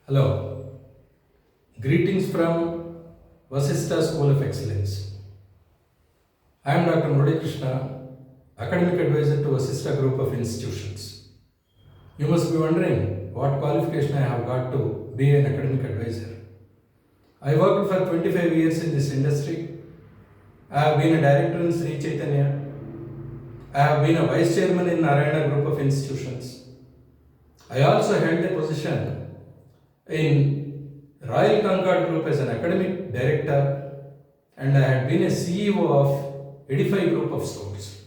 Hello, greetings from Vasishta School of Excellence. I am Dr. Murali Krishna, Academic Advisor to Vasishta Group of Institutions. You must be wondering what qualification I have got to be an academic advisor. I worked for 25 years in this industry. I have been a director in Sri Chaitanya. I have been a vice chairman in Narayana Group of Institutions. I also held a position in Royal Concord Group as an academic director, and I had been a CEO of Edify Group of Stores.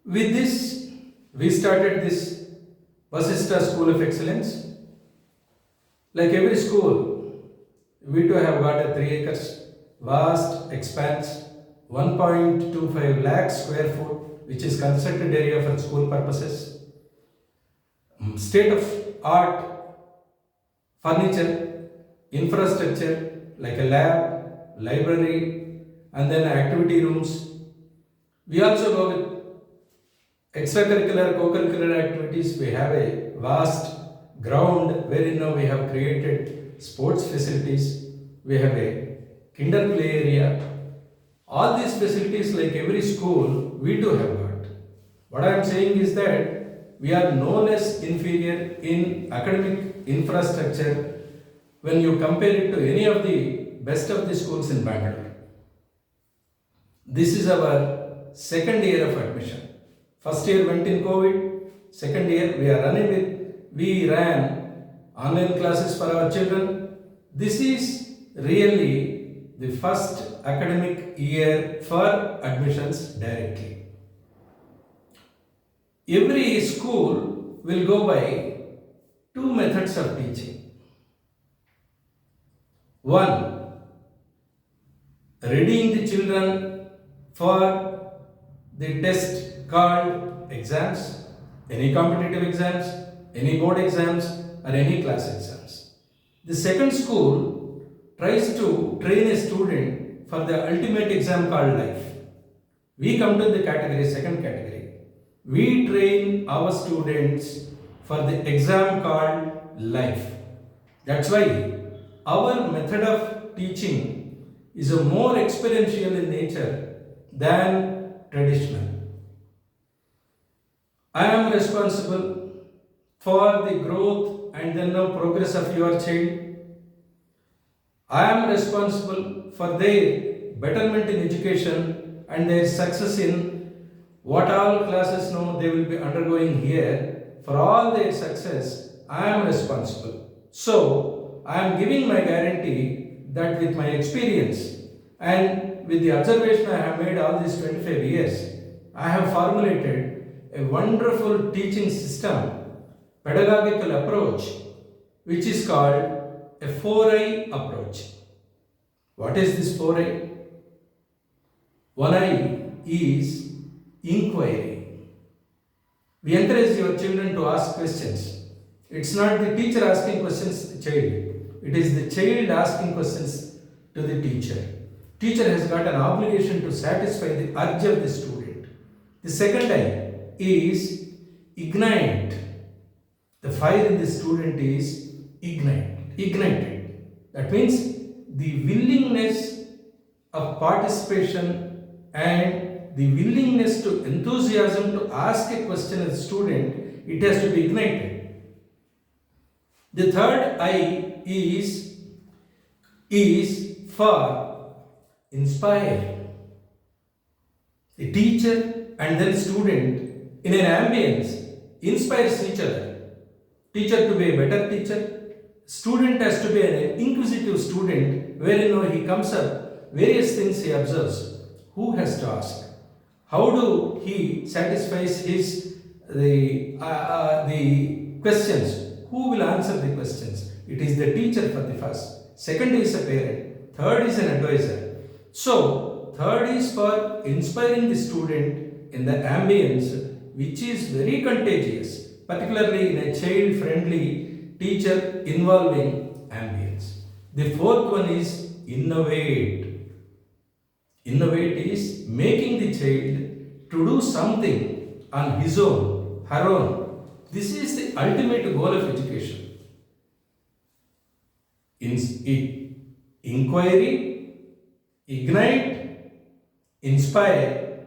With this, we started this Vasishta School of Excellence. Like every school, we too have got a 3 acres vast expanse, 1.25 lakh square foot, which is constructed area for school purposes, state of art furniture, infrastructure like a lab, library, and then activity rooms. We also go with extracurricular, co-curricular activities. We have a vast ground wherein now we have created sports facilities. We have a kinder play area. All these facilities, like every school, we too have got. What I am saying is that we are no less inferior in academic infrastructure when you compare it to any of the best of the schools in Bangalore. This is our second year of admission. First year went in COVID, second year we ran online classes for our children. This is really the first academic year for admissions directly. Every school will go by two methods of teaching. One, readying the children for the test called exams, any competitive exams, any board exams, or any class exams. The second school tries to train a student for the ultimate exam called life. We come to the category, second category. We train our students for the exam called life. That's why our method of teaching is a more experiential in nature than traditional. I am responsible for the growth and then now progress of your child. I am responsible for their betterment in education and their success in what all classes now they will be undergoing here. For all their success, I am responsible. So, I am giving my guarantee that with my experience and with the observation I have made all these 25 years, I have formulated a wonderful teaching system, pedagogical approach, which is called a 4I approach. What is this 4I? One I is inquiry. We encourage your children to ask questions. It's not the teacher asking questions to the child. It is the child asking questions to the teacher. Teacher has got an obligation to satisfy the urge of the student. The second I is ignite. The fire in the student is ignited. That means the willingness of participation and the willingness to enthusiasm to ask a question as a student, it has to be ignited. The third I is for inspire. The teacher and then student in an ambience inspires each other. Teacher to be a better teacher, student has to be an inquisitive student wherein he comes up, various things he observes. Who has to ask? How do he satisfies the questions? Who will answer the questions? It is the teacher for the first. Second is a parent. Third is an advisor. So, third is for inspiring the student in the ambience, which is very contagious, particularly in a child-friendly, teacher-involving ambience. The fourth one is innovate. Innovate is making the child to do something on his own, her own. This is the ultimate goal of education. inquiry, ignite, inspire,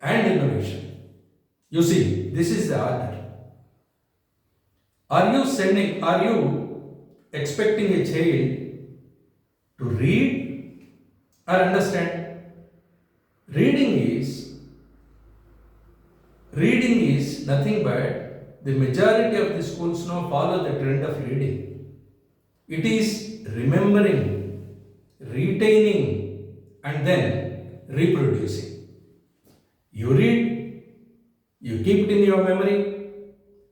and innovation. You see, this is the order. Are you expecting a child to read or understand? Reading is nothing but the majority of the schools now follow the trend of reading. It is remembering, retaining, and then reproducing. You read, you keep it in your memory,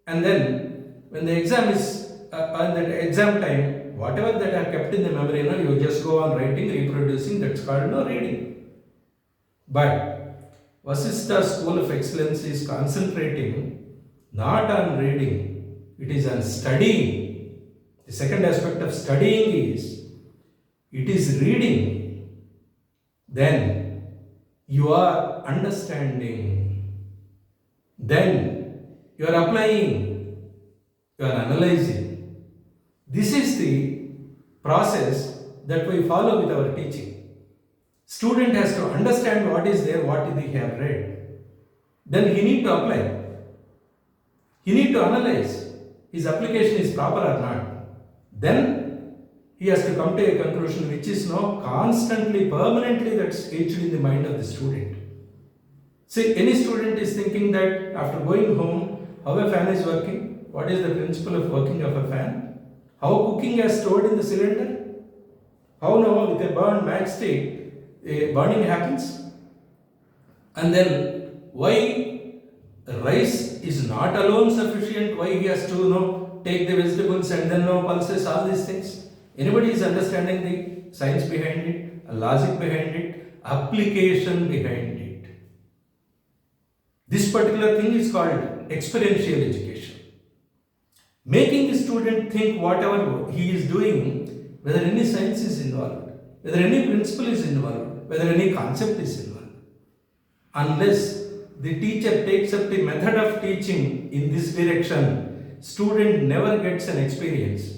and then when the exam is on that exam time, whatever that are kept in the memory, you just go on writing, reproducing. That's called reading. But Vasishta School of Excellence is concentrating not on reading, it is on studying. The second aspect of studying is it is reading, then you are understanding, then you are applying, you are analyzing. This is the process that we follow with our teaching. Student has to understand what is there, what he have read. Then he need to apply. He need to analyze his application is proper or not. Then he has to come to a conclusion which is now constantly, permanently that's etched in the mind of the student. See, any student is thinking that after going home, how a fan is working, what is the principle of working of a fan, how cooking is stored in the cylinder, how now with a burned matchstick a burning happens, and then why rice is not alone sufficient, why he has to take the vegetables and then pulses, all these things. Anybody is understanding the science behind it, a logic behind it, application behind it. This particular thing is called experiential education. Making the student think whatever he is doing, whether any science is involved, whether any principle is involved, whether any concept is involved. Unless the teacher takes up the method of teaching in this direction, student never gets an experience.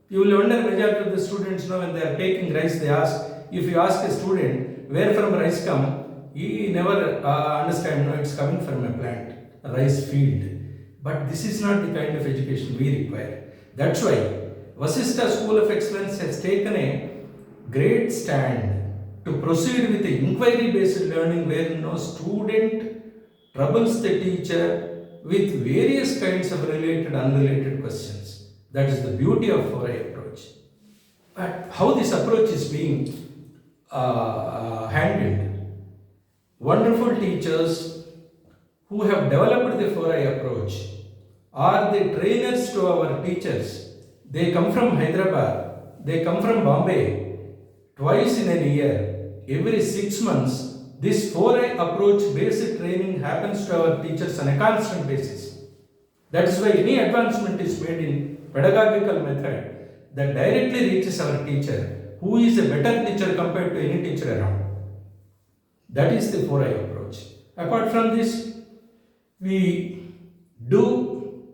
You will wonder, majority of the students when they are taking rice, they ask, if you ask a student, where from rice come, he never understand, it's coming from a plant, a rice field. But this is not the kind of education we require. That's why Vasishta School of Excellence has taken a great stand to proceed with the inquiry-based learning where no student troubles the teacher with various kinds of related, unrelated questions. That is the beauty of 4I approach. But how this approach is being handled? Wonderful teachers who have developed the 4I approach are the trainers to our teachers. They come from Hyderabad, they come from Bombay. Twice in a year, every 6 months, this 4I approach based training happens to our teachers on a constant basis. That is why any advancement is made in pedagogical method that directly reaches our teacher, who is a better teacher compared to any teacher around. That is the 4I approach. Apart from this, we do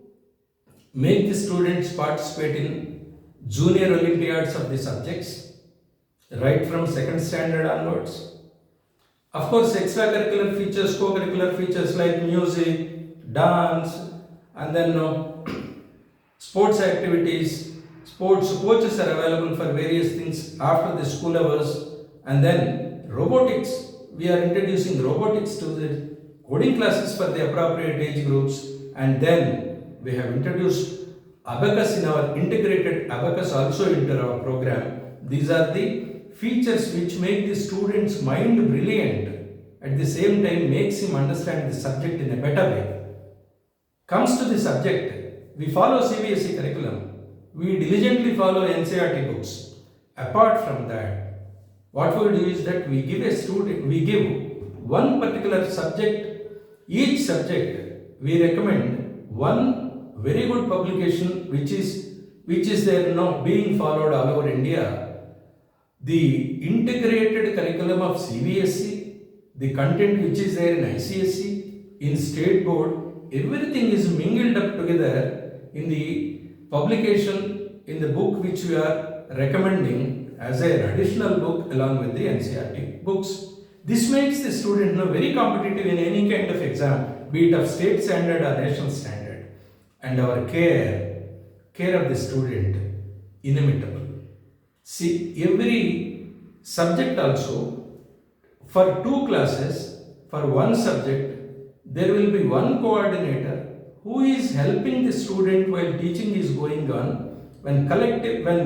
make the students participate in junior Olympiads of the subjects, right from second standard onwards. Of course, extracurricular features, co-curricular features like music, dance, and then sports activities. Sports coaches are available for various things after the school hours. And then robotics. We are introducing robotics to the coding classes for the appropriate age groups. And then we have introduced abacus in our integrated abacus also into our program. These are the features which make the student's mind brilliant, at the same time makes him understand the subject in a better way. Comes to the subject, we follow CBSE curriculum, we diligently follow NCERT books. Apart from that, what we do is that we give one particular subject, each subject we recommend one very good publication which is there now being followed all over India. The integrated curriculum of CBSE, the content which is there in ICSE, in state board, everything is mingled up together in the publication in the book which we are recommending as an additional book along with the NCERT books. This makes the student very competitive in any kind of exam, be it of state standard or national standard. And our care of the student, inimitable. See, every subject also, for 2 classes, for one subject, there will be one coordinator who is helping the student while teaching is going on. When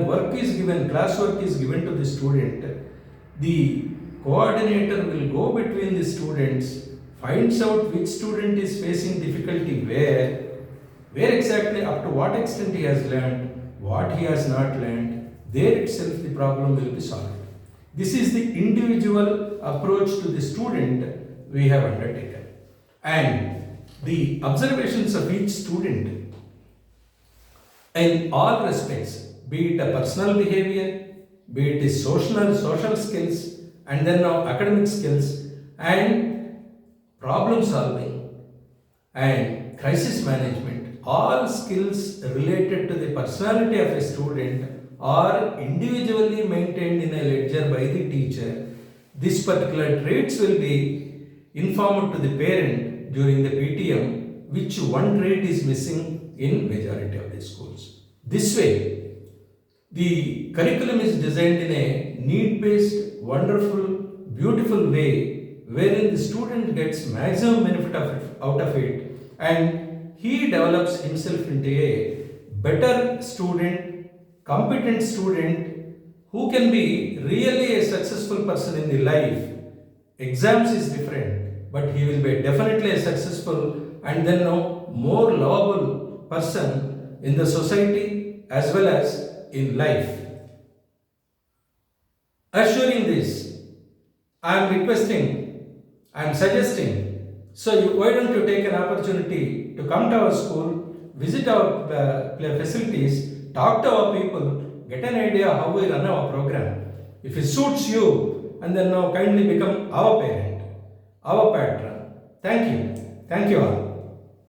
work is given, classwork is given to the student, the coordinator will go between the students, finds out which student is facing difficulty where exactly, up to what extent he has learned, what he has not learned, there itself the problem will be solved. This is the individual approach to the student we have undertaken. And the observations of each student in all respects, be it a personal behavior, be it his social skills, and then now academic skills, and problem solving, and crisis management, all skills related to the personality of a student are individually maintained in a ledger by the teacher. This particular traits will be informed to the parent during the PTM, which one trait is missing in majority of the schools. This way, the curriculum is designed in a need-based, wonderful, beautiful way, wherein the student gets maximum benefit out of it, and he develops himself into a better student, competent student, who can be really a successful person in the life. Exams is different, but he will be definitely a successful and then now more lovable person in the society as well as in life. Assuring this, I am suggesting, why don't you take an opportunity to come to our school, visit our facilities, talk to our people, get an idea how we run our program. If it suits you, and then now kindly become our parent, our patron. Thank you. Thank you all.